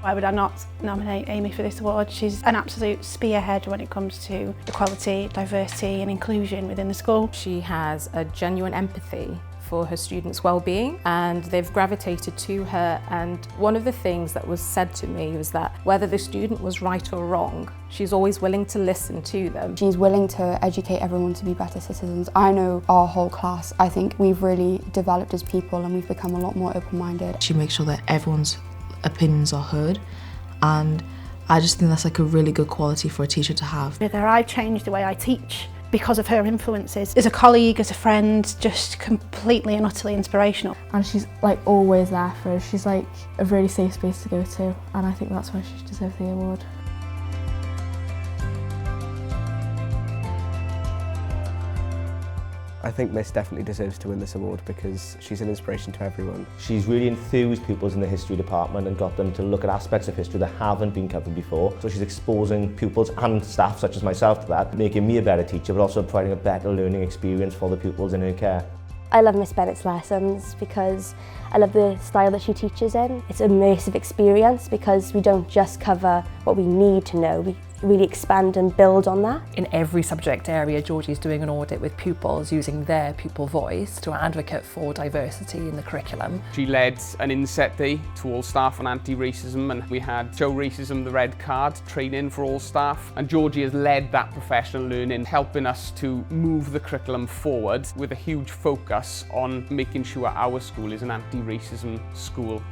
Why would I not nominate Amy for this award? She's an absolute spearhead when it comes to equality, diversity and inclusion within the school. She has a genuine empathy for her students' well-being, and they've gravitated to her. And one of the things that was said to me was that whether the student was right or wrong, she's always willing to listen to them. She's willing to educate everyone to be better citizens. I know our whole class, I think we've really developed as people and we've become a lot more open-minded. She makes sure that everyone's opinions are heard, and I just think that's like a really good quality for a teacher to have. I've changed the way I teach because of her influences. As a colleague, as a friend, just completely and utterly inspirational. And she's like always there for us. She's like a really safe space to go to, and I think that's why she deserves the award. I think Miss definitely deserves to win this award because she's an inspiration to everyone. She's really enthused pupils in the history department and got them to look at aspects of history that haven't been covered before. So she's exposing pupils and staff such as myself to that, making me a better teacher but also providing a better learning experience for the pupils in her care. I love Miss Bennett's lessons because I love the style that she teaches in. It's an immersive experience because we don't just cover what we need to know, we really expand and build on that. In every subject area, Georgie's doing an audit with pupils using their pupil voice to advocate for diversity in the curriculum. She led an inset day to all staff on anti-racism, and we had Show Racism the Red Card training for all staff, and Georgie has led that professional learning, helping us to move the curriculum forward with a huge focus on making sure our school is an anti-racism school.